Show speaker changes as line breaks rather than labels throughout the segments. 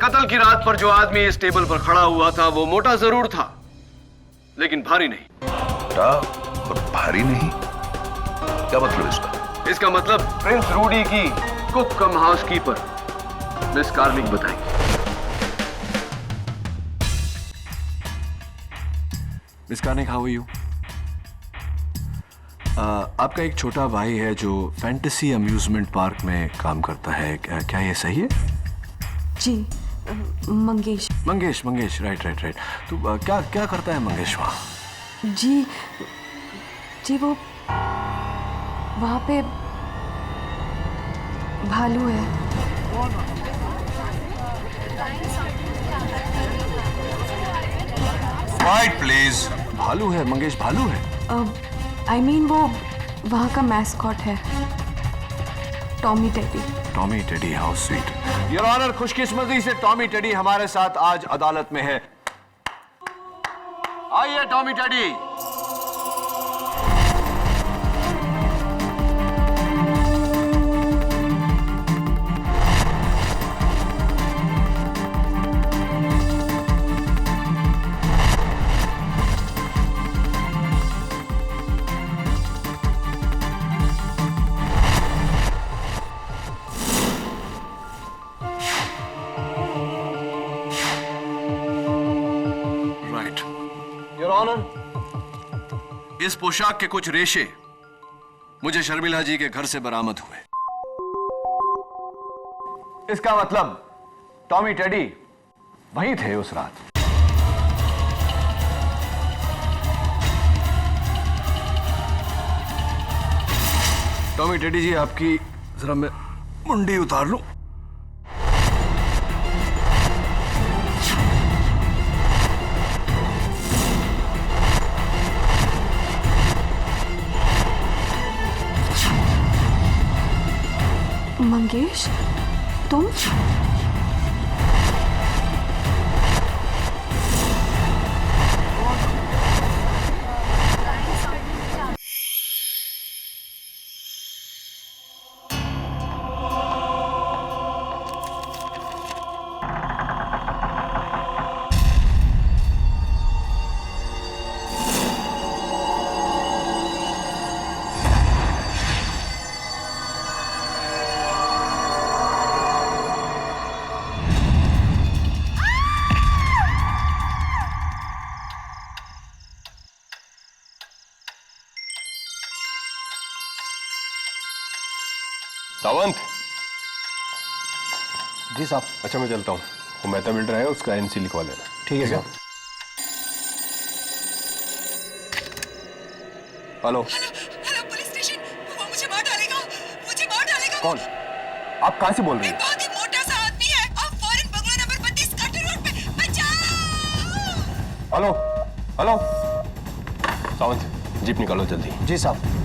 कत्ल की रात पर जो आदमी इस टेबल पर खड़ा हुआ था वो मोटा जरूर था, लेकिन भारी नहीं।
मोटा और भारी नहीं? क्या मतलब इसका?
इसका मतलब प्रिंस रूडी की cook cum housekeeper Miss Carling बताएंगी।
Miss Carling, how are you? आपका एक छोटा भाई है जो फैंटेसी अम्यूजमेंट पार्क में काम करता है, क्या ये सही है?
जी, Mangesh.
Mangesh, Mangesh, right right right. तो क्या क्या करता है मंगेश वहाँ?
जी वो वहाँ पे भालू है।
Right please. भालू है मंगेश, भालू है?
I mean वो वहाँ का मैस्कॉट है, Tommy Teddy.
Tommy Teddy, how sweet. Your honour, खुशकिस्मती से टॉमी टेडी हमारे साथ आज अदालत में है। आइए टॉमी टेडी। योर ऑनर, इस पोशाक के कुछ रेशे मुझे शर्मिला जी के घर से बरामद हुए। इसका मतलब टॉमी टेडी वहीं थे उस रात। टॉमी टेडी जी, आपकी जरा मैं मुंडी उतार लूं।
मंगेश, तुम?
सावंत।
जी साहब।
अच्छा मैं चलता हूँ, वो मेहता बिल्डर है, उसका एनसी लिखवा लेना।
ठीक है साहब।
हेलो
हेलो पुलिस स्टेशन, वो मुझे मार डालेगा, मुझे मार डालेगा।
कौन? आप कहाँ से बोल रही हैं?
बहुत ही मोटा सा आदमी है और फॉरेन बंगला नंबर 32 कटर रोड पे। बचाओ।
हेलो हेलो सावंत, जीप निकालो जल्दी।
जी साहब।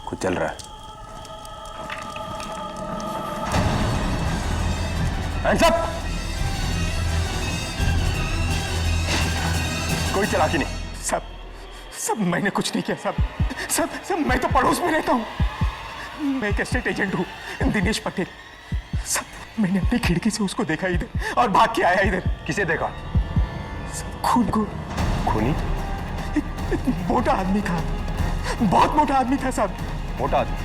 कुछ चल रहा है। Hands up! कोई चालाकी नहीं। सब मैंने कुछ नहीं किया सब मैं तो पड़ोस में रहता हूँ। मैं एक एस्टेट एजेंट हूँ, दिनेश पटेल। सब मैंने अपनी खिड़की से उसको देखा इधर और भाग के आया इधर। किसे देखा? खून को। खूनी? एक मोटा आदमी था, बहुत मोटा आदमी था साहब। मोटा आदमी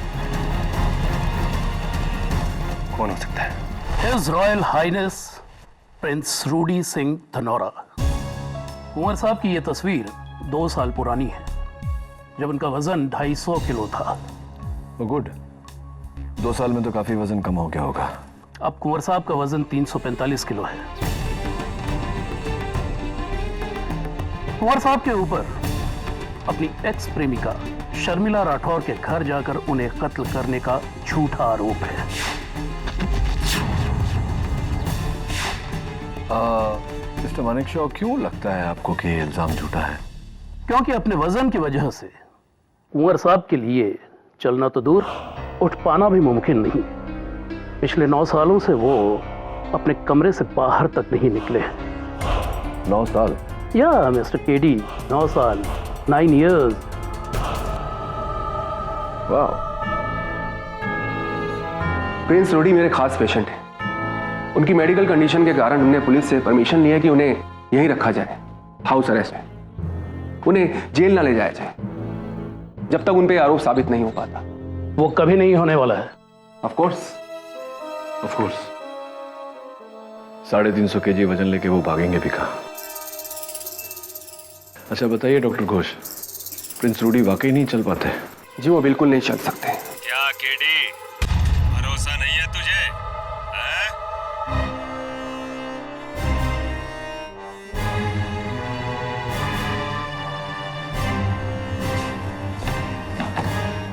कौन हो सकता है?
His Royal Highness prince Rudy Singh Dhanaura. Kunwar Sahab की यह तस्वीर 2 साल पुरानी है, जब उनका वजन 250 किलो था।
गुड, 2 साल में तो काफी वजन कम हो गया होगा।
अब कुंवर साहब का वजन 345 किलो है। कुंवर साहब के ऊपर अपनी एक्स प्रेमिका शर्मिला राठौर के घर जाकर उन्हें कत्ल करने का झूठा आरोप है।
मिस्टर मानिक शॉ, क्यों लगता है आपको कि ये इल्जाम झूठा है?
क्योंकि अपने वजन की वजह से कुंवर साहब के लिए चलना तो दूर, उठ पाना भी मुमकिन नहीं। पिछले 9 सालों से वो अपने कमरे से बाहर तक नहीं निकले।
9 साल?
या मिस्टर केडी, 9 साल, 9 years।
वाह।
प्रिंस रूडी मेरे खास पेशेंट हैं। उनकी मेडिकल कंडीशन के कारण हमने पुलिस से परमिशन ली है कि उन्हें यहीं रखा जाए, हाउस अरेस्ट में। उन्हें जेल ना ले जाया जाए जब तक उन पे आरोप साबित नहीं हो पाता।
वो कभी नहीं होने वाला है।
Of course.
350 kg वजन लेके वो भागेंगे भी कहाँ? अच्छा बताइए डॉक्टर घोष, प्रिंस रूडी वाकई नहीं चल पाते?
जी वो बिल्कुल नहीं चल सकते।
क्या केडी, भरोसा नहीं है तुझे? हैं?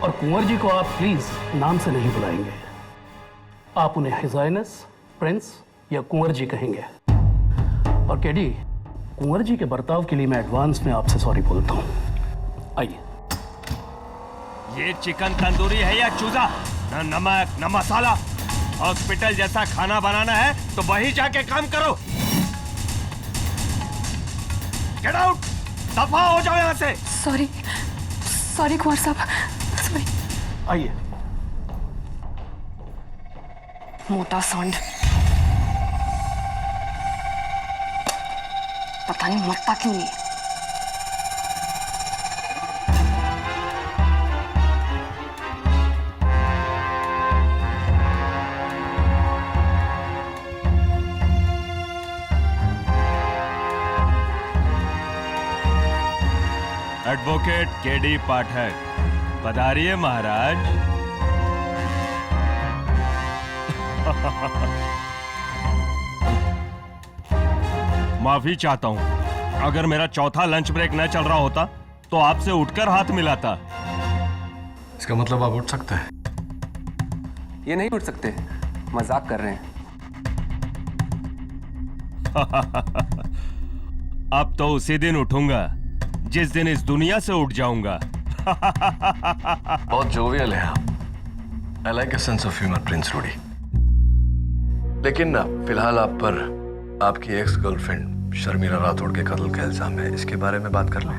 और कुंवर जी को आप प्लीज नाम से नहीं बुलाएंगे, आप उन्हें हिज हाइनेस प्रिंस या कुंवर जी कहेंगे। और केडी, कुंवर जी के बर्ताव के लिए मैं एडवांस में आपसे सॉरी बोलता हूं। आइए।
ये चिकन तंदूरी है या चूजा? न नमक न मसाला। हॉस्पिटल जैसा खाना बनाना है तो वहीं जाके काम करो। गेट आउट, दफा हो जाओ यहाँ से।
सॉरी कुंवर साहब, सॉरी।
आइए।
मोटा सांड, पता नहीं मरता क्यों नहीं।
एडवोकेट केडी पाठक, पधारिए महाराज। माफी चाहता हूं, अगर मेरा चौथा लंच ब्रेक न चल रहा होता तो आपसे उठकर हाथ मिलाता।
इसका मतलब आप उठ सकते हैं?
ये नहीं उठ सकते, मजाक कर रहे हैं।
अब तो उसी दिन उठूंगा जिस दिन इस दुनिया से उठ जाऊंगा।
बहुत जोवियल है आप। I like a sense of humour Prince Rudy. लेकिन ना फिलहाल आप पर आपकी एक्स गर्लफ्रेंड शर्मिला राठौड़ के कत्ल का इल्जाम है, इसके बारे में बात कर लें।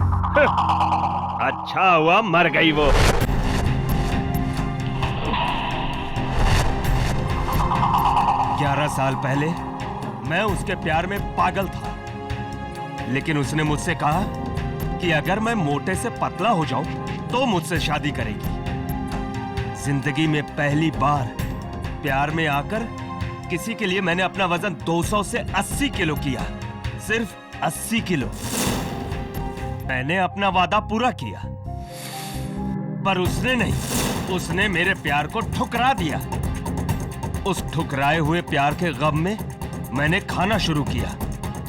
अच्छा हुआ मर गई वो। ग्यारह साल पहले मैं उसके प्यार में पागल था, लेकिन उसने मुझसे कहा कि अगर मैं मोटे से पतला हो जाऊं तो मुझसे शादी करेगी। जिंदगी में पहली बार प्यार में आकर किसी के लिए मैंने अपना वजन 200 से 80 किलो किया, सिर्फ 80 किलो। मैंने अपना वादा पूरा किया, पर उसने नहीं, उसने मेरे प्यार को ठुकरा दिया। उस ठुकराए हुए प्यार के गम में मैंने खाना शुरू किया,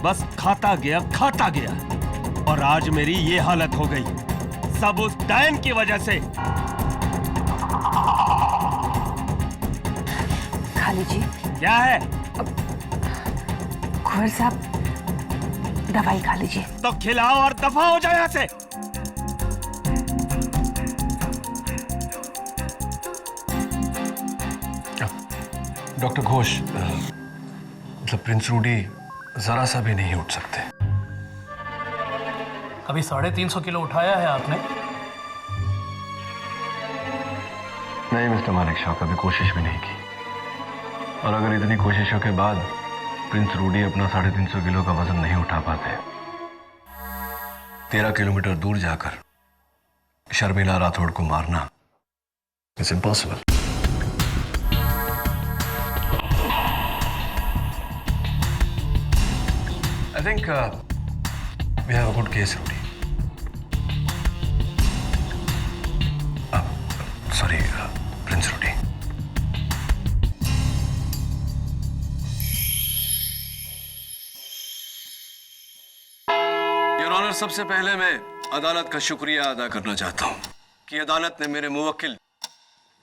बस खाता गया और आज मेरी ये हालत हो गई, सब उस डायन की वजह से।
खा लीजिए।
क्या है?
कुंवर साहब, दवाई खा लीजिए।
तो खिलाओ और दफा हो जाओ यहाँ से।
डॉक्टर घोष, मतलब प्रिंस रूडी जरा सा भी नहीं उठ सकते।
कभी 350 किलो उठाया है आपने?
नहीं मिस्टर मानिक शाह, कभी कोशिश भी नहीं की। और अगर इतनी कोशिशों के बाद प्रिंस रूडी अपना 350 किलो का वजन नहीं उठा पाते, 13 किलोमीटर दूर जाकर शर्मिला राठौड़ को मारना it's impossible. I think we have a good case, Rudy. Sorry, Prince Rudy.
Your honour, सबसे पहले मैं अदालत का शुक्रिया अदा करना चाहता हूं कि अदालत ने मेरे मुवक्किल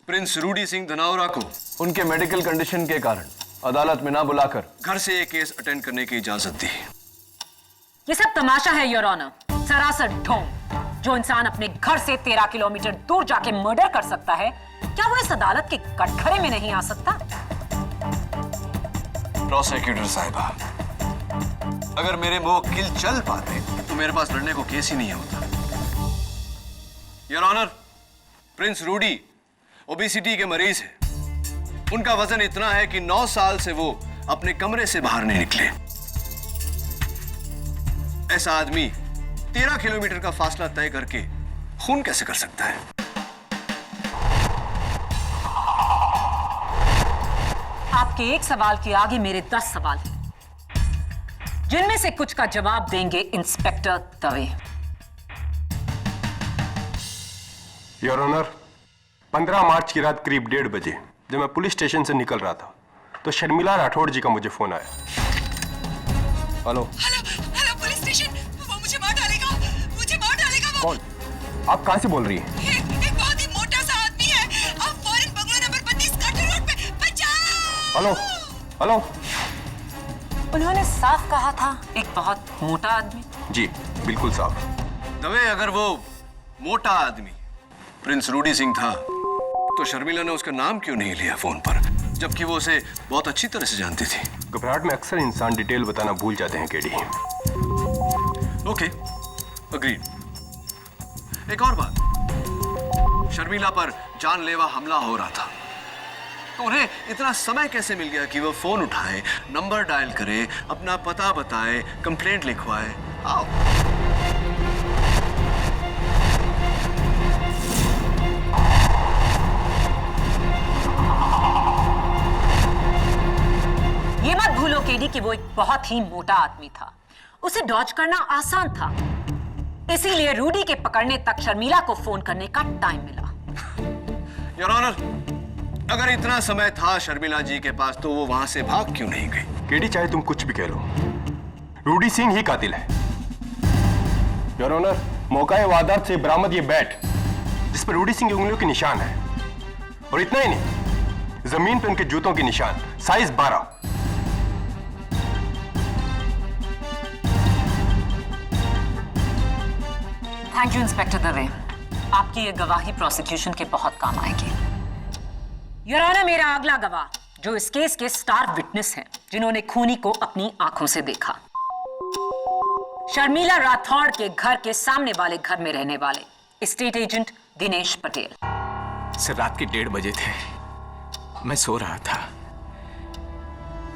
प्रिंस रूडी सिंह धनावरा को
उनके मेडिकल कंडीशन के कारण अदालत में ना बुलाकर
घर से ये केस अटेंड करने की इजाजत दी।
ये सब तमाशा है योर ऑनर, सरासर ढोंग। जो इंसान अपने घर से 13 किलोमीटर दूर जाके मर्डर कर सकता है, क्या वो इस अदालत के कटघरे में नहीं आ सकता?
प्रोसिक्यूटर साहिबा, अगर मेरे मुवक्किल चल पाते तो मेरे पास लड़ने को केस ही नहीं होता। Your honour, Prince Rudy obesity के मरीज है। उनका वजन इतना है कि 9 साल से वो अपने कमरे से बाहर नहीं निकले। ऐसा आदमी 13 किलोमीटर का फासला तय करके खून कैसे कर सकता है?
आपके एक सवाल के आगे मेरे 10 सवाल हैं, जिनमें से कुछ का जवाब देंगे इंस्पेक्टर दवे।
योर ऑनर, 15 मार्च की रात करीब 1:30 बजे जब मैं पुलिस स्टेशन से निकल रहा था तो शर्मिला राठौड़ जी का मुझे फोन आया। हेलो
हेलो पुलिस स्टेशन, वो मुझे मार डालेगा, मुझे मार डालेगा वो।
कौन? आप कहां से बोल रही हैं?
एक बहुत ही मोटा सा आदमी है, अब foreign bungalow number 32 cutter road पे। बचाओ!
Hello hello.
उन्होंने साफ कहा था एक बहुत मोटा आदमी।
जी बिल्कुल साफ।
दवे, अगर वो मोटा आदमी प्रिंस रूडी सिंह था तो शर्मिला ने उसका नाम क्यों नहीं लिया फोन पर, जबकि वो उसे बहुत अच्छी तरह से जानती थी?
घबराहट में अक्सर इंसान डिटेल बताना भूल जाते हैं केडी।
Okay, agreed. एक और बात, शर्मिला पर जानलेवा हमला हो रहा था तो उन्हें इतना समय कैसे मिल गया कि वो फोन उठाए, नंबर डायल करे, अपना पता बताए, कंप्लेंट लिखवाए? आओ।
ये मत भूलो केडी कि वो एक बहुत ही मोटा आदमी था, उसे डॉज करना आसान था, इसीलिए रूडी के पकड़ने तक शर्मिला को फोन करने का टाइम मिला।
योर ऑनर, अगर इतना समय था शर्मिला जी के पास तो वो वहां से भाग क्यों नहीं गई?
केडी चाहे तुम कुछ भी कह लो, रूडी सिंह ही कातिल है। योर ऑनर, मौका वारदात से बरामद ये बैट जिस पर रूडी सिंह की उंगलियों के निशान है, और इतना ही नहीं, जमीन पर उनके जूतों के निशान, size 12।
Thank you inspector Dave, आपकी ये गवाही प्रोसिक्यूशन के बहुत काम आएगी। योर ऑनर, मेरा अगला गवाह जो इस केस के स्टार विटनेस हैं, जिन्होंने खूनी को अपनी आंखों से देखा, शर्मिला राठौड़ के घर के सामने वाले घर में रहने वाले state agent Dinesh Patel.
Sir, रात के 1:30 बजे थे, मैं सो रहा था।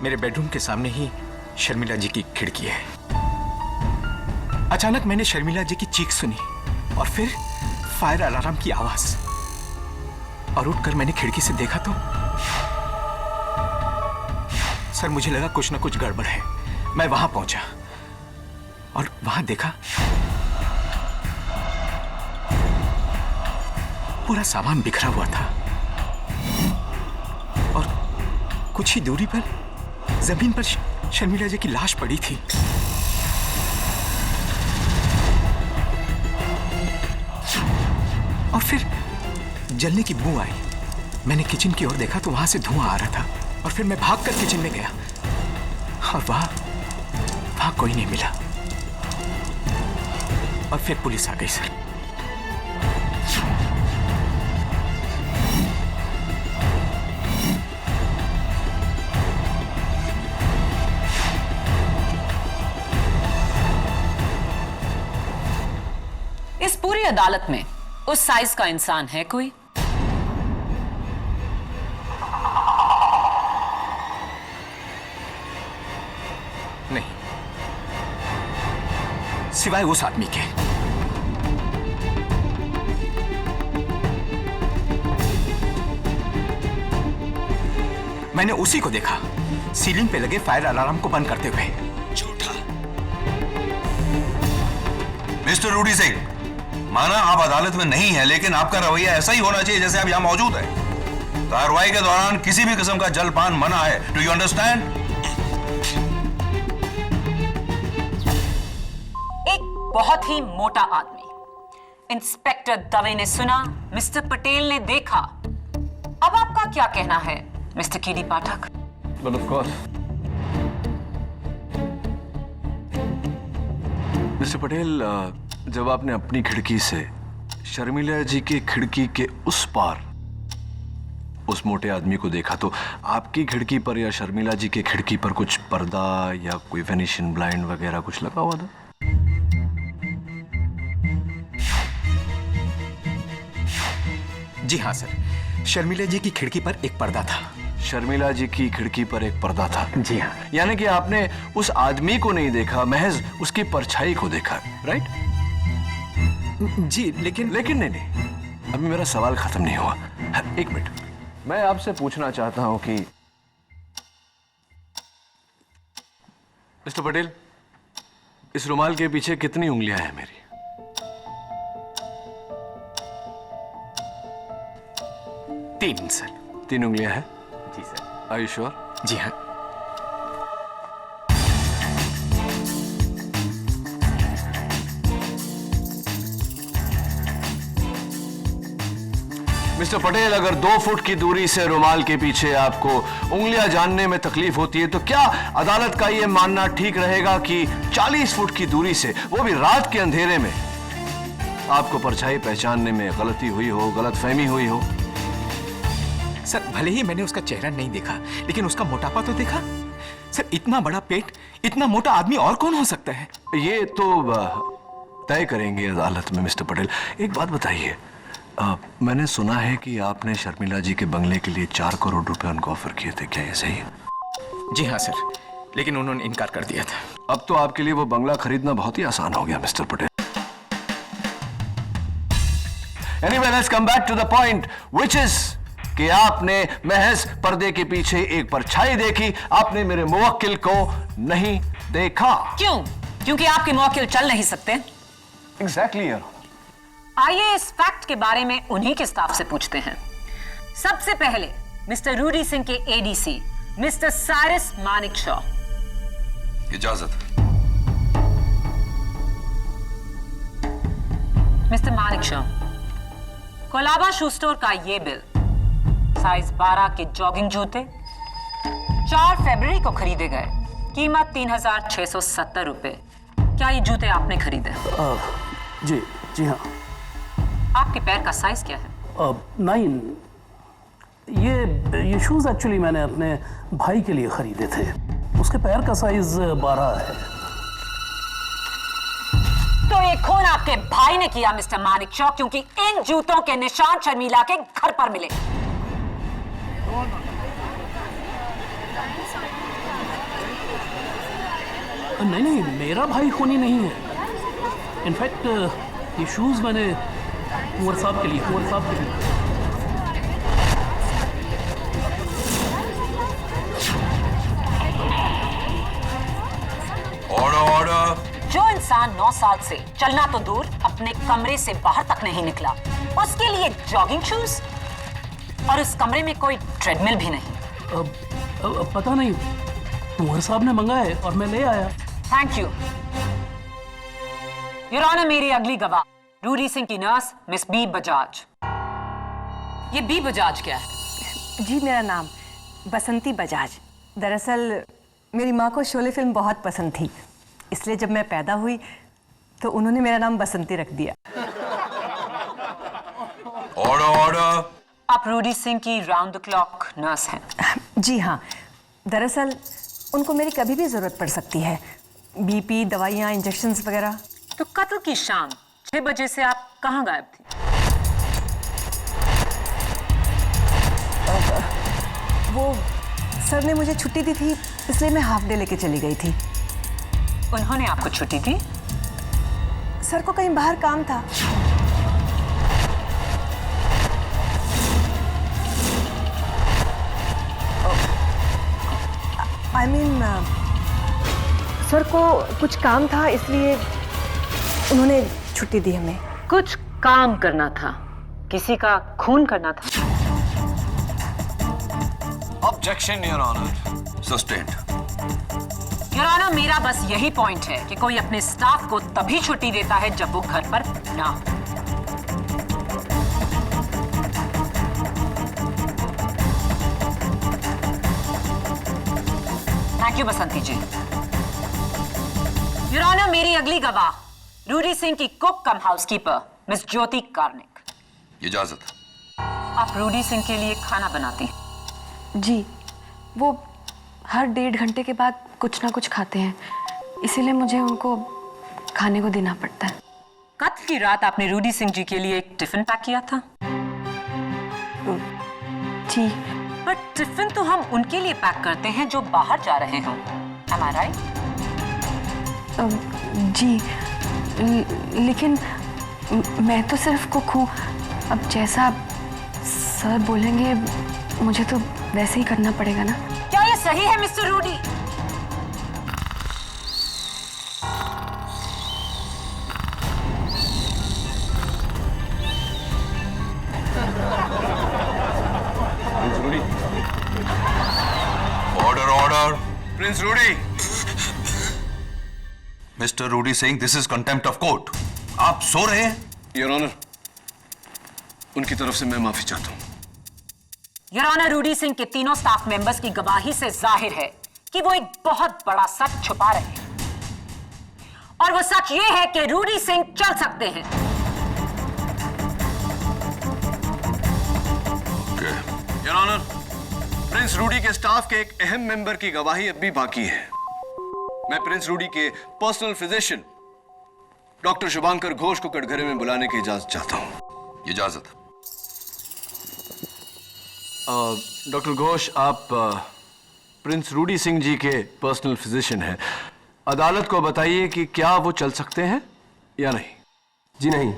मेरे बेडरूम के सामने ही शर्मिला जी की खिड़की है। अचानक मैंने शर्मिला जी की चीख सुनी और फिर फायर अलार्म की आवाज, और उठकर मैंने खिड़की से देखा तो सर मुझे लगा कुछ ना कुछ गड़बड़ है। मैं वहां पहुंचा और वहां देखा पूरा सामान बिखरा हुआ था और कुछ ही दूरी पर जमीन पर शर्मिला जी की लाश पड़ी थी। और फिर जलने की बू आई। मैंने किचन की ओर देखा तो वहां से धुआं आ रहा था और फिर मैं भागकर किचन में गया और वहां कोई नहीं मिला। और फिर पुलिस आ गई सर।
अदालत में उस साइज का इंसान है कोई?
नहीं, सिवाय उस आदमी के। मैंने उसी को देखा सीलिंग पे लगे फायर अलार्म को बंद करते हुए। झूठा।
मिस्टर रूडी सिंह, माना आप अदालत में नहीं है, लेकिन आपका रवैया ऐसा ही होना चाहिए जैसे आप यहां मौजूद हैं। कार्रवाई के दौरान किसी भी किस्म का जलपान मना है। Do you understand?
एक बहुत ही मोटा आदमी, इंस्पेक्टर दवे ने सुना, मिस्टर पटेल ने देखा। अब आपका क्या कहना है mister KD Pathak?
But of course. Mister Patel, जब आपने अपनी खिड़की से शर्मिला जी की खिड़की के उस पार उस मोटे आदमी को देखा, तो आपकी खिड़की पर या शर्मिला जी की खिड़की पर कुछ पर्दा या कोई वेनिशियन ब्लाइंड वगैरह कुछ लगा हुआ था?
जी हाँ सर, शर्मिला जी की खिड़की पर एक पर्दा था।
शर्मिला जी की खिड़की पर एक पर्दा था?
जी हाँ।
यानी कि आपने उस आदमी को नहीं देखा, महज उसकी परछाई को देखा, राइट?
जी, लेकिन
नहीं, अभी मेरा सवाल खत्म नहीं हुआ। एक मिनट, मैं आपसे पूछना चाहता हूं कि मिस्टर पटेल, इस रुमाल के पीछे कितनी उंगलियां हैं मेरी?
3 सर।
3 उंगलियां हैं?
जी सर।
Are you sure?
जी हाँ।
मिस्टर पटेल, अगर 2 फुट की दूरी से रुमाल के पीछे आपको उंगलियां जानने में तकलीफ होती है, तो क्या अदालत का यह मानना ठीक रहेगा कि 40 फुट की दूरी से, वो भी रात के अंधेरे में, आपको परछाई पहचानने में गलती हुई हो, गलतफहमी हुई हो?
सर, भले ही मैंने उसका चेहरा नहीं देखा, लेकिन उसका मोटापा तो देखा। सर, इतना बड़ा पेट, इतना मोटा आदमी और कौन हो सकता है?
ये तो तय करेंगे अदालत में। मिस्टर पटेल, एक बात बताइए, मैंने सुना है कि आपने शर्मिला जी के बंगले के लिए 4 करोड़ रुपए उनको ऑफर किए थे, क्या ये सही है?
जी हाँ सर, लेकिन उन्होंने इनकार कर दिया था।
अब तो आपके लिए वो बंगला खरीदना बहुत ही आसान हो गया mister Patel. Anyway, let's come back to the point, which is कि आपने महज पर्दे के पीछे एक परछाई देखी, आपने मेरे मुवक्किल को नहीं देखा।
क्यों? क्योंकि आपके मुवक्किल चल नहीं सकते।
Exactly, यार।
आइए इस फैक्ट के बारे में उन्हीं के स्टाफ से पूछते हैं। सबसे पहले मिस्टर रूडी सिंह के एडीसी मिस्टर साइरस मानिकशॉ।
इजाजत।
Mister Manekshaw, Colaba shoe store का ये बिल, साइज 12 के जॉगिंग जूते 4 फरवरी को खरीदे गए, कीमत 3670 रुपए। क्या ये जूते आपने खरीदे?
जी हाँ।
आपके पैर का साइज क्या है?
9। ये शूज एक्चुअली मैंने अपने भाई के लिए खरीदे थे, उसके पैर का साइज 12 है।
तो ये खून आपके भाई ने किया मिस्टर मानिकशॉ, क्योंकि इन जूतों के निशान शर्मिला के घर पर मिले।
नहीं, मेरा भाई खूनी नहीं है। इनफैक्ट ये शूज मैंने कुंवर साहब के लिए
ऑर्डर।
जो इंसान 9 साल से चलना तो दूर अपने कमरे से बाहर तक नहीं निकला, उसके लिए जॉगिंग शूज, और इस कमरे में कोई ट्रेडमिल भी नहीं।
पता नहीं, कुंवर साहब ने मंगाए और मैं ले आया।
Thank you your honour. मेरी अगली गवाह रूडी सिंह की नर्स मिस बी बजाज। ये बी बजाज क्या है?
जी, मेरा नाम बसंती बजाज। दरअसल मेरी माँ को शोले फिल्म बहुत पसंद थी, इसलिए जब मैं पैदा हुई तो उन्होंने मेरा नाम बसंती रख दिया।
ऑर्डर।
आप रूडी सिंह की राउंड द क्लॉक नर्स हैं?
जी हाँ, दरअसल उनको मेरी कभी भी जरूरत पड़ सकती है, बीपी, दवाइयाँ, इंजेक्शंस वगैरह।
तो कत्ल की शाम 6 बजे से आप कहाँ गायब थी?
वो सर ने मुझे छुट्टी दी थी, इसलिए मैं हाफ डे लेके चली गई थी।
उन्होंने आपको छुट्टी दी?
सर को कहीं बाहर काम था। I mean, सर को कुछ काम था, इसलिए उन्होंने छुट्टी दी हमें।
कुछ काम करना था, किसी का खून करना था।
Objection your honour.
Sustained.
Your honour, मेरा बस यही पॉइंट है कि कोई अपने स्टाफ को तभी छुट्टी देता है जब वो घर पर ना हो। Thank you Basanti ji. Your honour, मेरी अगली गवाह रूडी सिंह की cook cum housekeeper Miss Jyoti Karnik.
इजाजत।
आप रूडी सिंह के लिए खाना बनाती हैं?
जी, वो हर 1.5 घंटे के बाद कुछ ना कुछ खाते हैं, इसीलिए मुझे उनको खाने को देना पड़ता है।
कत्ल की रात आपने रूडी सिंह जी के लिए एक टिफिन पैक किया था?
जी।
पर टिफिन तो हम उनके लिए पैक करते हैं जो बाहर जा रहे हों। Am I right?
जी, लेकिन मैं तो सिर्फ कुक हूँ। अब जैसा सर बोलेंगे मुझे तो वैसे ही करना पड़ेगा ना।
क्या ये सही है Mister Rudy?
Order order.
Prince Rudy.
Mister Rudy Singh, this is contempt of court. आप सो रहे हैं?
योर ऑनर, उनकी तरफ से मैं माफी चाहता हूं।
योर ऑनर, रूडी सिंह के तीनों स्टाफ मेंबर्स की गवाही से जाहिर है कि वो एक बहुत बड़ा सच छुपा रहे हैं, और वो सच ये है कि रूडी सिंह चल सकते हैं।
योर ऑनर, प्रिंस रूडी के स्टाफ के एक अहम मेंबर की गवाही अब भी बाकी है। मैं प्रिंस रूडी के personal physician doctor Shubhankar Ghosh को कटघरे में बुलाने की इजाजत चाहता हूं।
इजाजत।
डॉक्टर घोष, आप प्रिंस रूडी सिंह जी के पर्सनल फिजिशियन हैं। अदालत को बताइए कि क्या वो चल सकते हैं या नहीं।
जी नहीं,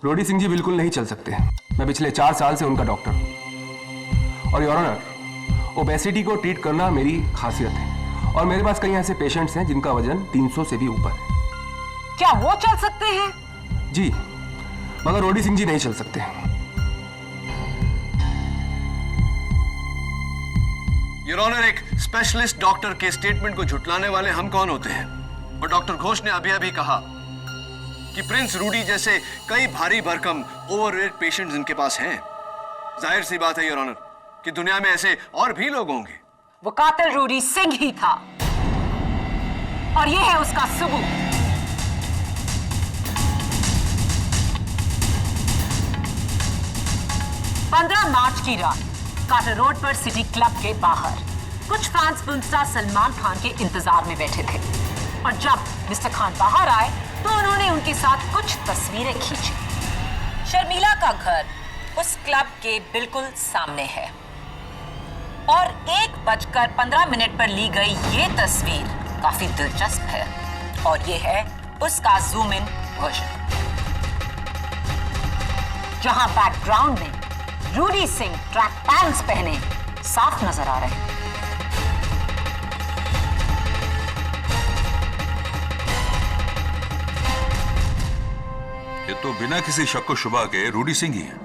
रूडी सिंह जी बिल्कुल नहीं चल सकते। मैं पिछले 4 साल से उनका डॉक्टर हूँ, और योर ऑनर, ओबेसिटी को ट्रीट करना मेरी खासियत है, और मेरे पास कई ऐसे पेशेंट्स हैं जिनका वजन 300 से भी ऊपर है।
क्या वो चल सकते हैं?
जी, मगर रूडी सिंह जी नहीं चल सकते।
योर ऑनर, एक स्पेशलिस्ट डॉक्टर के स्टेटमेंट को झुटलाने वाले हम कौन होते हैं? और डॉक्टर घोष ने अभी कहा कि प्रिंस रूडी जैसे कई भारी भरकम ओवरवेट पेशेंट्स इनके पास हैं। जाहिर सी बात है योर ऑनर कि दुनिया में ऐसे और भी लोग होंगे।
वो कातिल रूडी सिंह ही था, और ये है उसका सबूत। मार्च की रात कार्टर रोड पर सिटी क्लब के बाहर कुछ fans film star Salman Khan के इंतजार में बैठे थे, और जब मिस्टर खान बाहर आए तो उन्होंने उनके साथ कुछ तस्वीरें खींची। शर्मिला का घर उस क्लब के बिल्कुल सामने है, और 1:15 पर ली गई ये तस्वीर काफी दिलचस्प है, और ये है उसका जूम इन वर्जन, जहां बैकग्राउंड में रूडी सिंह ट्रैक पैंट्स पहने साफ नजर आ रहे हैं।
ये तो बिना किसी शक व शुबा के रूडी सिंह ही है।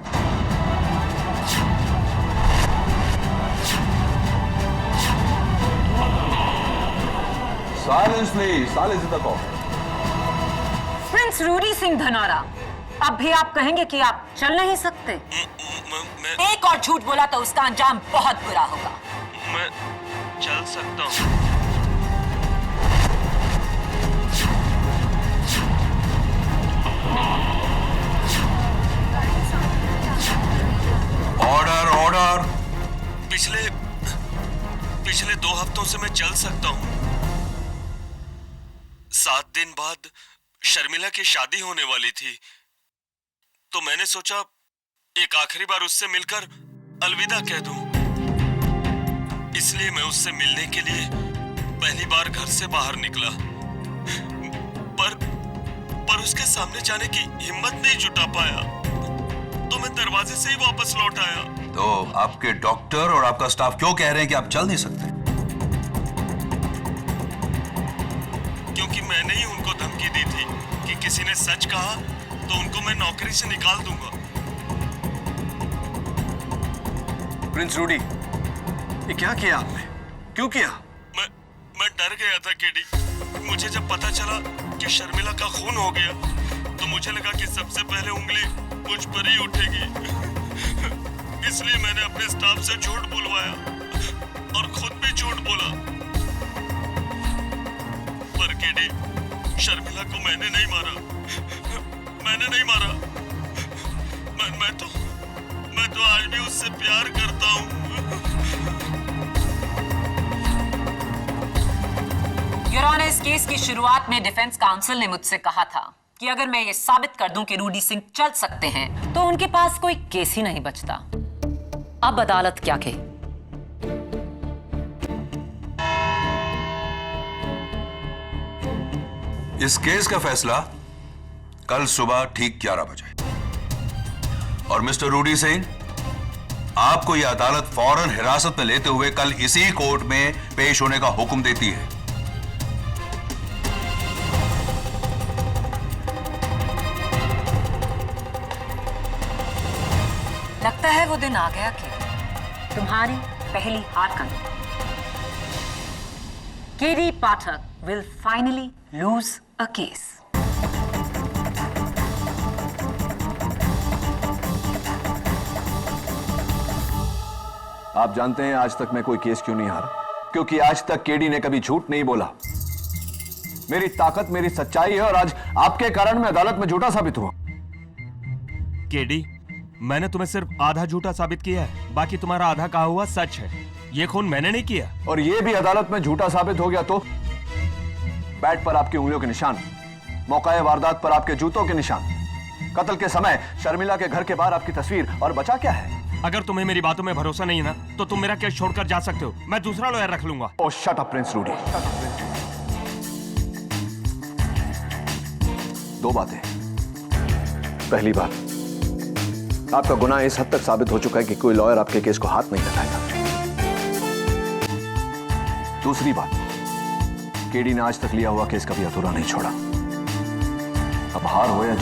Silence, please. Silence in the court.
Prince Rudy Singh Dhanaura, अब भी आप कहेंगे कि आप चल नहीं सकते? एक और झूठ बोला तो उसका अंजाम बहुत बुरा होगा।
मैं चल सकता हूँ।
Order order.
पिछले 2 हफ्तों से मैं चल सकता हूँ। 7 दिन बाद शर्मिला की शादी होने वाली थी, तो मैंने सोचा एक आखिरी बार उससे मिलकर अलविदा कह दूं। इसलिए मैं उससे मिलने के लिए पहली बार घर से बाहर निकला, पर उसके सामने जाने की हिम्मत नहीं जुटा पाया, तो मैं दरवाजे से ही वापस लौट आया।
तो आपके डॉक्टर और आपका स्टाफ क्यों कह रहे हैं कि आप चल नहीं सकते?
क्योंकि मैंने ही उनको धमकी दी थी कि किसी ने सच कहा तो उनको मैं नौकरी से निकाल दूंगा।
प्रिंस रूडी, ये क्या किया आपने? क्यों किया?
मैं डर गया था केडी। मुझे जब पता चला कि शर्मिला का खून हो गया तो मुझे लगा कि सबसे पहले उंगली मुझ पर ही उठेगी। इसलिए मैंने अपने स्टाफ से झूठ बुलवाया और खुद भी झूठ बोला। पर केडी, शर्मिला को मैंने नहीं मारा। मैं तो आज भी उससे प्यार करता हूँ।
योर ऑनर, इस केस की शुरुआत में डिफेंस काउंसिल ने मुझसे कहा था कि अगर मैं ये साबित कर दूं कि रूडी सिंह चल सकते हैं तो उनके पास कोई केस ही नहीं बचता। अब अदालत क्या कहे?
इस केस का फैसला कल सुबह ठीक 11 बजे। और मिस्टर रूडी सिंह, आपको यह अदालत फौरन हिरासत में लेते हुए कल इसी कोर्ट में पेश होने का हुक्म देती है।
लगता है वो दिन आ गया कि तुम्हारी पहली हार का दिन। KD Pathak will finally lose a case.
आप जानते हैं आज तक मैं कोई केस क्यों नहीं हारा? क्योंकि आज तक केडी ने कभी झूठ नहीं बोला। मेरी ताकत मेरी सच्चाई है और आज आपके कारण मैं अदालत में झूठा साबित हुआ।
केडी, मैंने तुम्हें सिर्फ आधा झूठा साबित किया है, बाकी तुम्हारा आधा कहा हुआ सच है। ये खून मैंने नहीं किया।
और ये भी अदालत में झूठा साबित हो गया तो बैट पर आपकी उंगलियों के निशान, मौकाए वारदात पर आपके जूतों के निशान, कत्ल के समय शर्मिला के घर के बाहर आपकी तस्वीर, और बचा क्या है?
अगर तुम्हें मेरी बातों में भरोसा नहीं है ना, तो तुम मेरा केस छोड़कर जा सकते हो। मैं दूसरा लॉयर रख लूंगा।
ओह शट अप प्रिंस रूडी। दो बातें। पहली बात, आपका गुनाह इस हद तक साबित हो चुका है कि कोई लॉयर आपके केस को हाथ नहीं लगाएगा। दूसरी बात, केडी ने आज तक लिया हुआ केस कभी अधूरा नहीं छोड़ा। अब हार हो या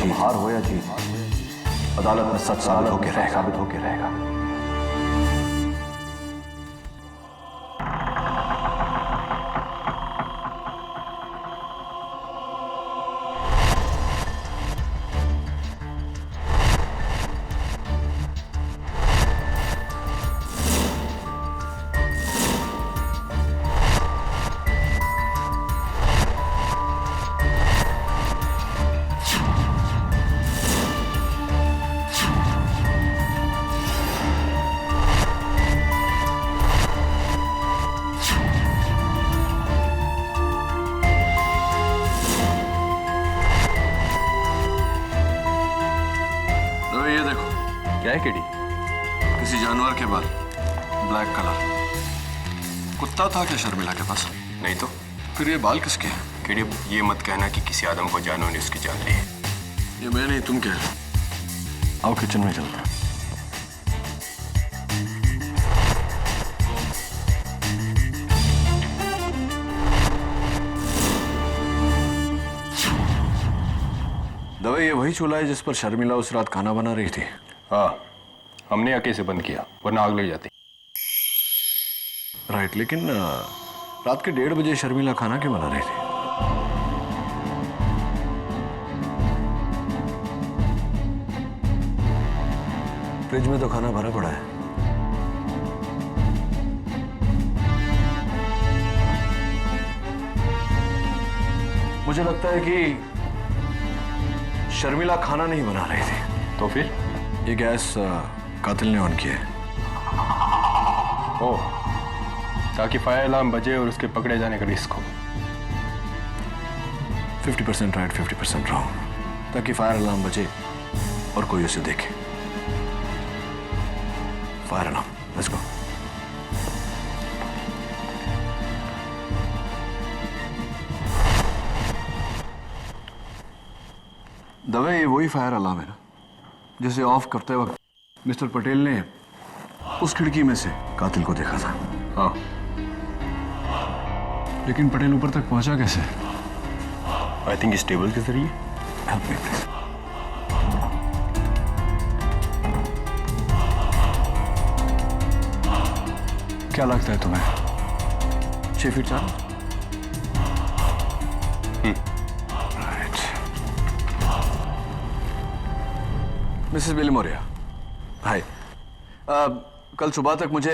जीत, अदालत में सच साबित होकर रहेगा।
ये देखो,
क्या है केडी?
किसी जानवर के बाल, ब्लैक कलर। कुत्ता था क्या शर्मिला के पास?
नहीं तो
फिर ये बाल किसके हैं?
केडी, ये मत कहना कि किसी आदम को जानवर ने उसकी जान ली है।
ये मैं नहीं, तुम कह रहे हो।
आओ किचन में चलते हैं। दवा, ये वही चूल्हा है जिस पर शर्मिला उस रात खाना बना रही थी?
हाँ, हमने आके इसे बंद किया वरना आग लग जाती।
राइट, लेकिन रात के 1:30 बजे शर्मिला खाना क्यों बना रही थी? फ्रिज में तो खाना भरा पड़ा है। मुझे लगता है कि शर्मिला खाना नहीं बना रही थी।
तो फिर
ये गैस कातिल ने ऑन किया है।
ओह, ताकि फायर अलार्म बजे और उसके पकड़े जाने का रिस्क हो।
50% राइट, 50% रॉन्ग। ताकि फायर अलार्म बजे
और कोई उसे देखे। Fire alarm, let's go. Dave, ये वही फायर अलार्म है ना जिसे ऑफ करते वक्त मिस्टर पटेल ने उस खिड़की में से कातिल को देखा था?
हाँ, लेकिन पटेल ऊपर तक पहुंचा कैसे? आई थिंक इस टेबल के जरिए।
Help me please. क्या लगता है तुम्हें? 6 फीट 4? राइट। मिसेस बिलीमोरिया, हाय। कल सुबह तक मुझे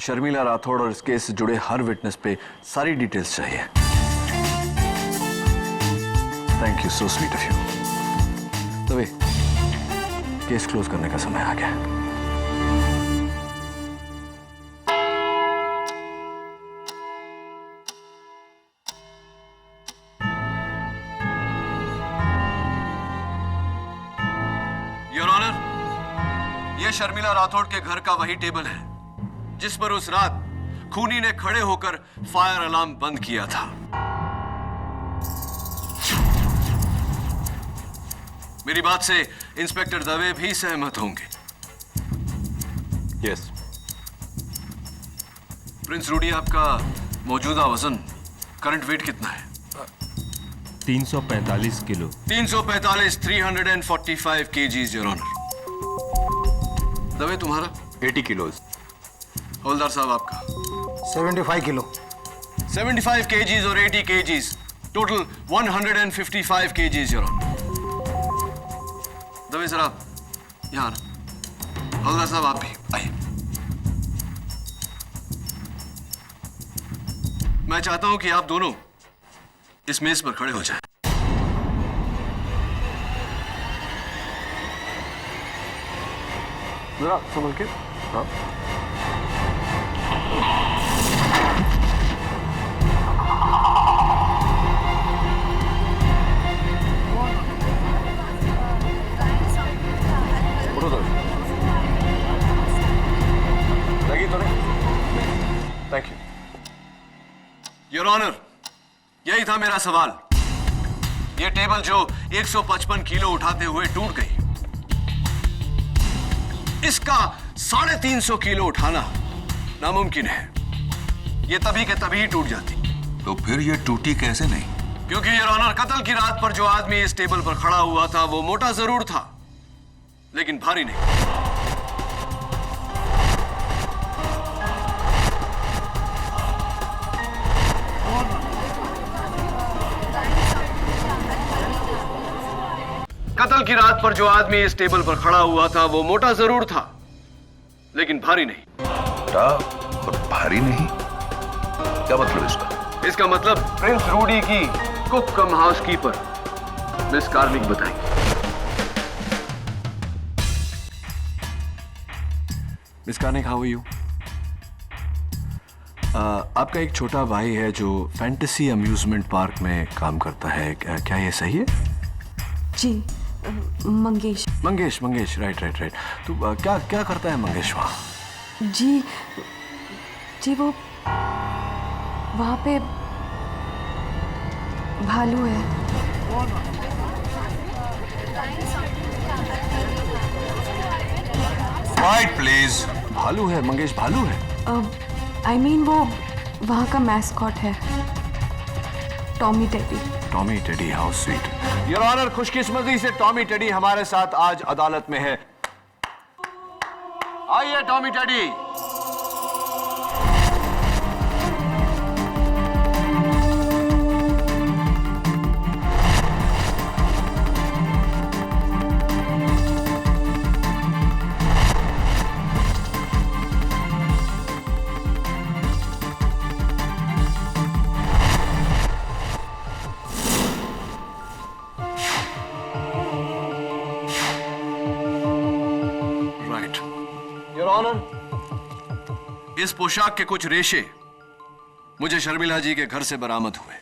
शर्मिला राठौड़ और इस केस से जुड़े हर विटनेस पे सारी डिटेल्स चाहिए। Thank you, so sweet of you. तभी केस क्लोज करने का समय आ गया। योर ऑनर, यह शर्मिला राठौड़ के घर का वही टेबल है जिस पर उस रात खूनी ने खड़े होकर फायर अलार्म बंद किया था। मेरी बात से इंस्पेक्टर दवे भी सहमत होंगे।
यस।
प्रिंस रूडी, आपका मौजूदा वजन, करंट वेट कितना है?
345 kilo.
345, 345 KGs, your honour. Dave, तुम्हारा?
80 किलोज।
हवलदार साहब, आपका?
75 किलो।
75 केजीज और 80 KGs, total 155 KGs, your honour. Dave sir, आप यहाँ आना। हवलदार साहब, आप भी आइए। मैं चाहता हूं कि आप दोनों इस मेज पर खड़े हो जाएं। जरा संभल के। हाँ। उठो तो। लगी तो नहीं? Thank you. योर ऑनर, यही था मेरा सवाल। यह टेबल जो 155 किलो उठाते हुए टूट गई, इसका 350 किलो उठाना नामुमकिन है। यह तभी के तभी टूट जाती।
तो फिर यह टूटी कैसे नहीं?
क्योंकि योर ऑनर, कत्ल की रात पर जो आदमी इस टेबल पर खड़ा हुआ था वो मोटा जरूर था, लेकिन भारी नहीं। कत्ल की रात पर जो आदमी इस टेबल पर खड़ा हुआ था वो मोटा जरूर था, लेकिन भारी नहीं।
मोटा और भारी नहीं? क्या मतलब इसका?
इसका मतलब प्रिंस रूडी की cook cum housekeeper Miss Karnik बताएंगे। Miss Karnik, how are you? आपका एक छोटा भाई है जो फैंटेसी अम्यूजमेंट पार्क में काम करता है, क्या ये सही है?
जी, मंगेश।
मंगेश, राइट। तो क्या क्या करता है मंगेश वहां?
जी वो वहां पे भालू है।
Quiet, please.
भालू है मंगेश, भालू है।
I mean वो वहां का मैस्कॉट है, Tommy Teddy.
How sweet. Your honour, खुशकिस्मती से टॉमी टेडी हमारे साथ आज अदालत में है। आइए टॉमी टेडी। इस पोशाक के कुछ रेशे मुझे शर्मिला जी के घर से बरामद हुए।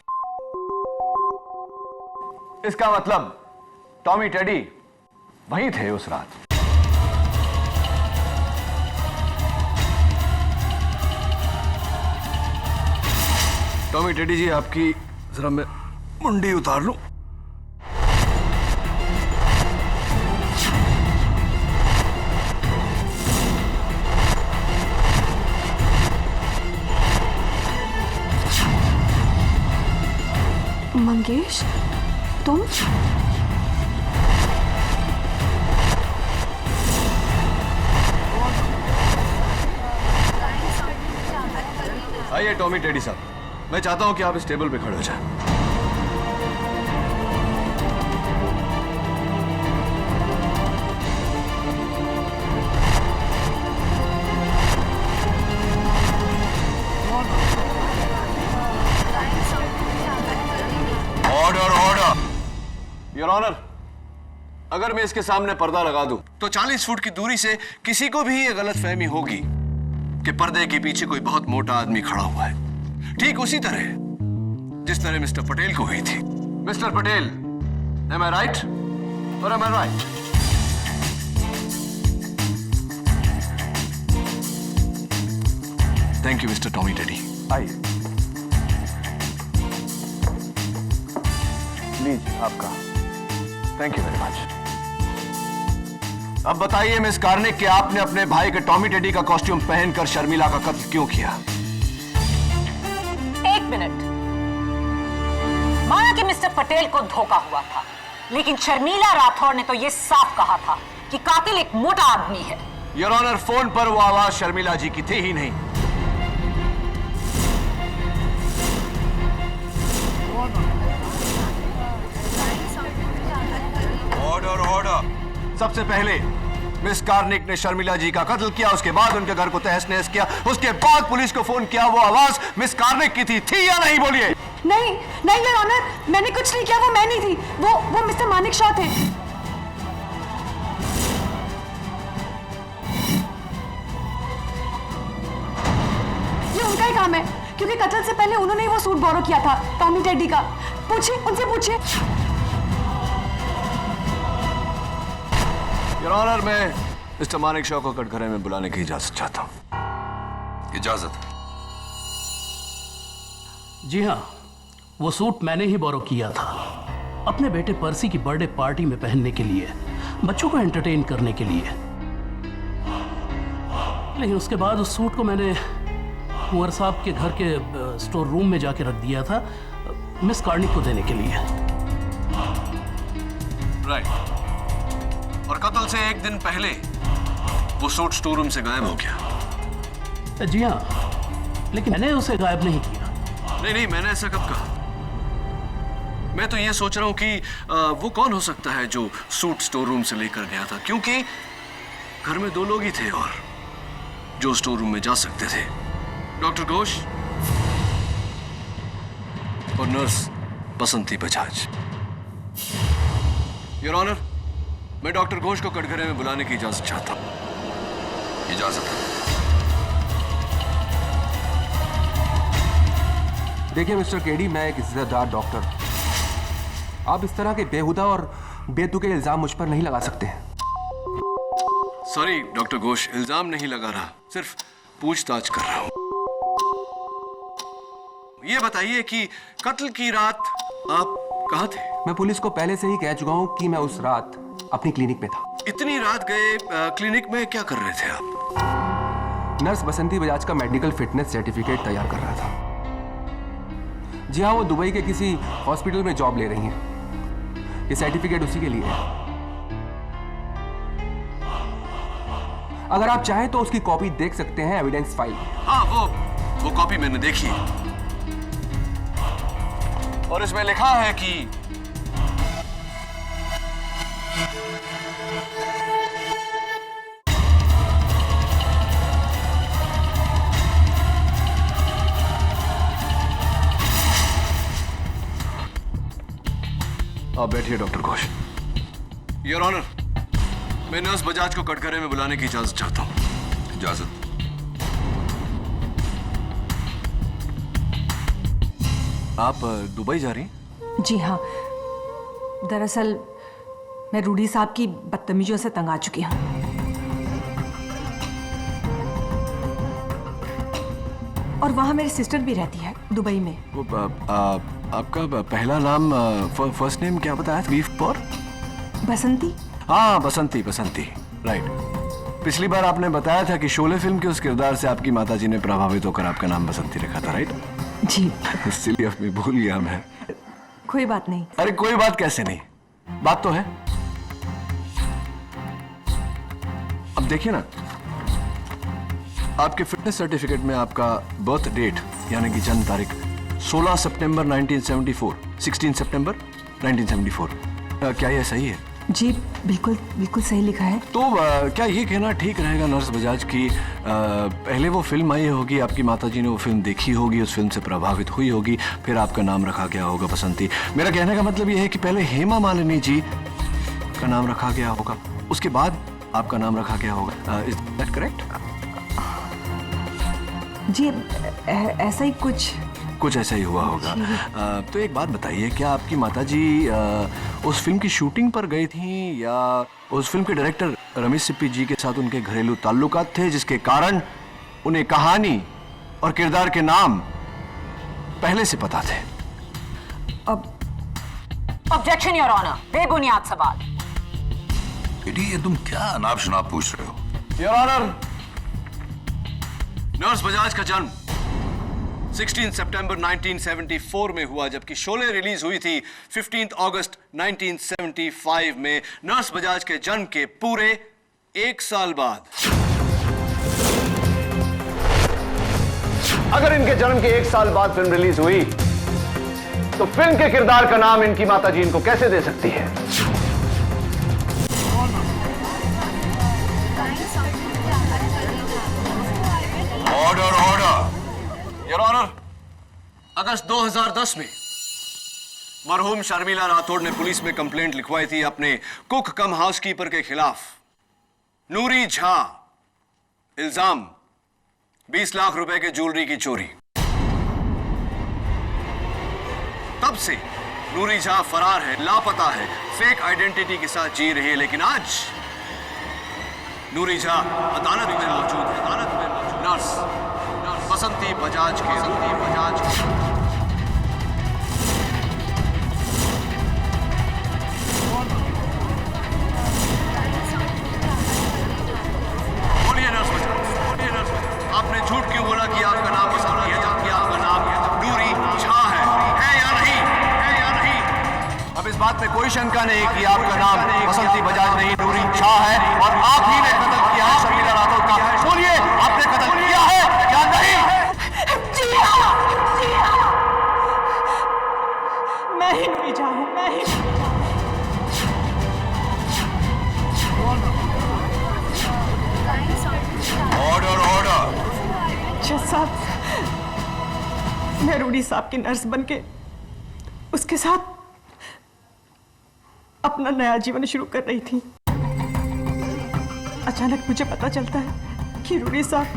इसका मतलब टॉमी टेडी
वहीं थे उस रात। टॉमी टेडी जी, आपकी जरा मैं मुंडी उतार लूं।
मंगेश, तुम?
आइए टॉमी टेडी साहब, मैं चाहता हूं कि आप इस टेबल पे खड़े हो जाएं।
Order order.
योर ऑनर, अगर मैं इसके सामने पर्दा लगा दूं
तो 40 फुट की दूरी से किसी को भी ये गलतफहमी होगी कि पर्दे के पीछे कोई बहुत मोटा आदमी खड़ा हुआ है, ठीक उसी तरह जिस तरह मिस्टर पटेल को हुई थी।
Mister Patel, am I right और am I right?
Thank you Mister Tommy Teddy.
आइए, लीजिए आपका। Thank you very much. अब बताइए मिस कार्निक कि आपने अपने भाई के टॉमी टेडी का कॉस्ट्यूम पहनकर शर्मिला का कत्ल क्यों किया?
एक मिनट। माना कि मिस्टर पटेल को धोखा हुआ था, लेकिन शर्मिला राठौर ने तो यह साफ कहा था कि कातिल एक मोटा आदमी है।
योर ऑनर, फोन पर वो आवाज शर्मिला जी की थी ही नहीं।
Order order.
सबसे पहले मिस कार्निक ने शर्मिला जी का कत्ल किया, उसके बाद उनके घर को तहस नहस किया, उसके बाद पुलिस को फोन किया। वो आवाज मिस कार्निक की थी या नहीं? बोलिए।
नहीं नहीं योर ऑनर, मैंने कुछ नहीं किया, वो मैं नहीं थी, वो मिस्टर मानिक शॉ थे। ये उनका ही काम है, क्योंकि कत्ल से पहले उन्होंने ही वो सूट बोरो किया था टॉमी टेडी का। पूछिए, उनसे पूछिए।
योर ऑनर, मैं मिस्टर मानिक शॉ को कटघरे में बुलाने की इजाजत चाहता हूं।
इजाजत?
जी हाँ, वो सूट मैंने ही बोरो किया था अपने बेटे पर्सी की बर्थडे पार्टी में पहनने के लिए, बच्चों को एंटरटेन करने के लिए। लेकिन उसके बाद उस सूट को मैंने कुंवर साहब के घर के स्टोर रूम में जाके रख दिया था मिस कार्निक को देने के लिए।
राइट। और कत्ल से एक दिन पहले वो सूट स्टोर रूम से गायब हो गया।
जी हाँ, लेकिन मैंने उसे गायब नहीं किया।
नहीं, मैंने ऐसा कब कहा? मैं तो ये सोच रहा हूं कि वो कौन हो सकता है जो सूट स्टोर रूम से लेकर गया था, क्योंकि घर में 2 लोग ही थे और जो स्टोर रूम में जा सकते थे, डॉक्टर घोष और nurse Basanti Bajaj. Your honour, मैं डॉक्टर घोष को कटघरे में बुलाने की इजाजत चाहता हूं।
इजाजत है।
देखिए मिस्टर केडी, मैं एक इज्जतदार डॉक्टर, आप इस तरह के बेहुदा और बेतुके इल्जाम मुझ पर नहीं लगा सकते।
सॉरी डॉक्टर घोष, इल्जाम नहीं लगा रहा, सिर्फ पूछताछ कर रहा हूं। ये बताइए कि कत्ल की रात आप कहां थे?
मैं पुलिस को पहले से ही कह चुका हूं कि मैं उस रात अपनी क्लिनिक में था।
इतनी रात गए क्लिनिक में, क्या कर रहे थे आप?
नर्स बसंती बजाज का मेडिकल फिटनेस सर्टिफिकेट तैयार कर रहा था। जी हाँ, वो दुबई के किसी हॉस्पिटल में जॉब ले रही हैं। ये सर्टिफिकेट उसी के लिए है। अगर आप चाहें तो उसकी कॉपी देख सकते हैं एविडेंस फाइल।
हाँ, वो कॉपी मैंने देखी है और इसमें लिखा है कि
आप बैठिए डॉक्टर घोष।
योर ऑनर, मैं नर्स बजाज को कटघरे में बुलाने की इजाजत चाहता हूं।
इजाजत।
आप दुबई जा रही हैं?
जी हाँ, दरअसल मैं रूडी साहब की बदतमीजियों से तंग आ चुकी हूँ। और वहाँ मेरी सिस्टर भी रहती है दुबई में।
आपका पहला नाम, फर्स्ट नेम क्या बताया था? बीफ पर
बसंती।
हाँ, बसंती, बसंती, राइट। पिछली बार आपने बताया था कि शोले फिल्म के उस किरदार से आपकी माताजी ने प्रभावित होकर आपका नाम बसंती रखा था, राइट?
जी।
इसलिए अब मैं भूल गया मैं।
कोई बात नहीं।
अरे कोई बात कैसे नहीं, बात तो है। अब देखिए ना, आपके फिटनेस सर्टिफिकेट में आपका बर्थ डेट यानी कि जन्म तारीख 16 सितंबर 1974, 16 सितंबर 1974, क्या यह सही है?
जी बिल्कुल बिल्कुल सही लिखा है।
तो क्या ये कहना ठीक रहेगा नर्स बजाज की पहले वो फिल्म आई होगी, आपकी माताजी ने वो फिल्म देखी होगी, उस फिल्म से प्रभावित हुई होगी, फिर आपका नाम रखा गया होगा बसंती। मेरा कहने का मतलब ये है कि पहले हेमा मालिनी जी का नाम रखा गया होगा, उसके बाद आपका नाम रखा गया होगा। Is that correct?
जी ऐसा ही कुछ
ऐसा ही हुआ होगा। तो एक बात बताइए, क्या आपकी माताजी उस फिल्म की शूटिंग पर गई थी या उस फिल्म के डायरेक्टर रमेश सिप्पी जी के साथ उनके घरेलू ताल्लुकात थे जिसके कारण उन्हें कहानी और किरदार के नाम पहले से पता थे?
ऑब्जेक्शन योर ऑनर, बेबुनियाद सवाल।
ये तुम क्या अनाप शनाप पूछ रहे हो?
योर ऑनर,
नर्स बजाज का जन्म 16 सितंबर 1974 में हुआ, जबकि शोले रिलीज हुई थी 15 अगस्त 1975 में। नर्स बजाज के जन्म के पूरे 1 साल बाद।
अगर इनके जन्म के 1 साल बाद फिल्म रिलीज हुई तो फिल्म के किरदार का नाम इनकी माताजी इनको कैसे दे सकती है?
Order, order.
योर ऑनर, अगस्त 2010 में मरहूम शर्मिला राठौड़ ने पुलिस में कंप्लेंट लिखवाई थी अपने कुक कम हाउसकीपर के खिलाफ। नूरी झा, इल्जाम 20 लाख रुपए के ज्वेलरी की चोरी। तब से नूरी झा फरार है, लापता है, फेक आइडेंटिटी के साथ जी रही है। लेकिन आज नूरी झा अदालत में मौजूद है। अदालत में मौजूद नर्स बसंती बजाज के बोलिए नर्स बजाज, आपने झूठ क्यों बोला कि आपका नाम बसंती है जबकि आपका नाम नूरी झा है या नहीं? है या नहीं?
अब इस बात में कोई शंका नहीं कि आपका नाम बसंती बजाज नहीं, नूरी झा है, और आप ही ने कत्ल किया है शर्मिला राठौड़ का। बोलिए, आपने कत्ल किया है या नहीं?
जी हाँ, जी हाँ। मैं ही नूरी झा हूं, मैं ही।
Order, order.
जज साहब, मैं रूडी साहब की नर्स बनके उसके साथ अपना नया जीवन शुरू कर रही थी। अचानक मुझे पता चलता है कि रूडी साहब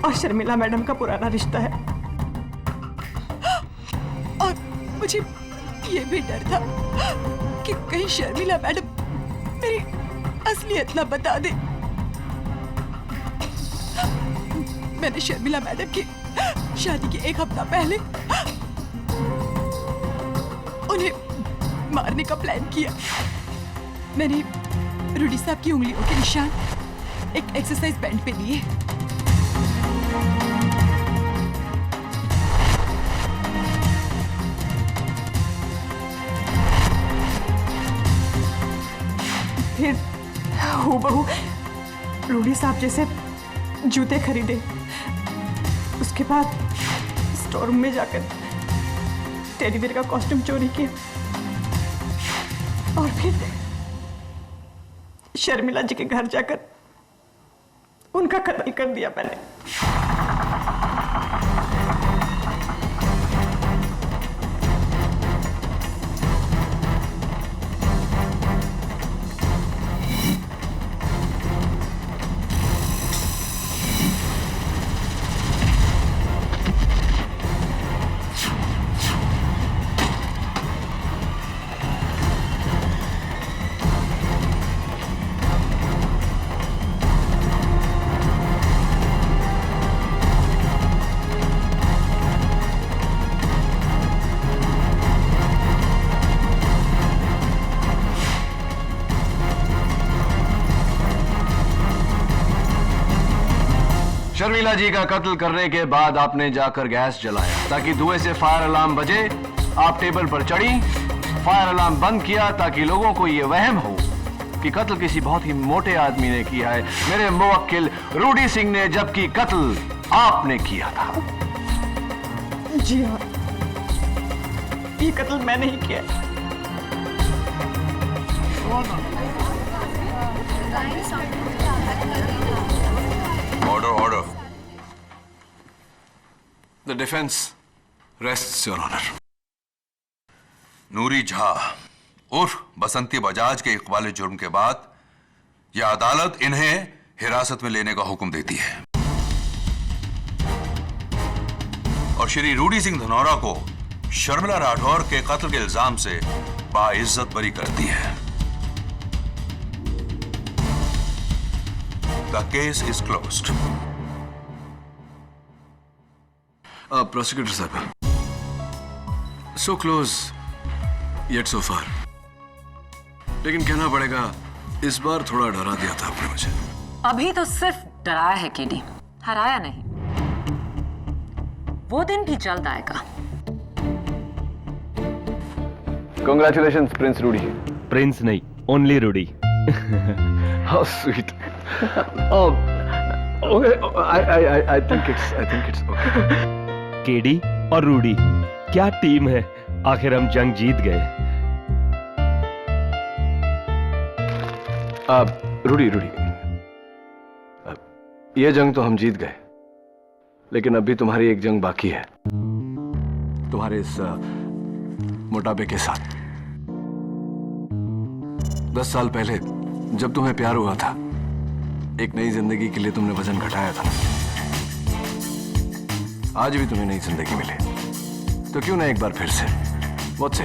और शर्मिला मैडम का पुराना रिश्ता है,
और मुझे ये भी डर था कि कहीं शर्मिला मैडम मेरी असलियत ना बता दे। मैंने शर्मिला मैडम की शादी के 1 हफ्ता पहले उन्हें मारने का प्लान किया। मैंने रूडी साहब की उंगलियों के निशान एक एक्सरसाइज बैंड पे लिए।
फिर हूबहू रूडी साहब जैसे जूते खरीदे। उसके बाद स्टोर रूम में जाकर टेडी बेयर का कॉस्ट्यूम चोरी किया और फिर शर्मिला जी के घर जाकर उनका कत्ल कर दिया मैंने।
शर्मिला जी का कत्ल करने के बाद आपने जाकर गैस जलाया ताकि धुएं से फायर अलार्म बजे। आप टेबल पर चढ़ी, फायर अलार्म बंद किया ताकि लोगों को यह वहम हो कि कत्ल किसी बहुत ही मोटे आदमी ने किया है, मेरे मुवक्किल रूडी सिंह ने, जबकि कत्ल आपने किया था।
जी हाँ, ये कत्ल मैंने ही किया।
Order order.
The defence rests your honour.
Noori Jha उर्फ बसंती बजाज के इकबाल जुर्म के बाद यह अदालत इन्हें हिरासत में लेने का हुक्म देती है और श्री रूडी सिंह धनौरा को शर्मिला राठौर के कत्ल के इल्जाम से बाइज्जत बरी करती है। The case is closed.
Prosecutor साहब, सो क्लोज येट सो फार, लेकिन कहना पड़ेगा इस बार थोड़ा डरा दिया था आपने मुझे।
अभी तो सिर्फ डराया है केडी, हराया नहीं। वो दिन भी जल्द आएगा।
Congratulations, Prince Rudy.
प्रिंस नहीं, only Rudy.
How sweet. Okay. I think it's okay.
KD और रूडी क्या टीम है। आखिर हम जंग जीत गए।
रूडी, ये जंग तो हम जीत गए, लेकिन अभी तुम्हारी एक जंग बाकी है, तुम्हारे इस मोटापे के साथ। 10 साल पहले जब तुम्हें प्यार हुआ था, एक नई जिंदगी के लिए तुमने वजन घटाया था। आज भी तुम्हें नई जिंदगी मिले तो क्यों ना एक बार फिर से मुझसे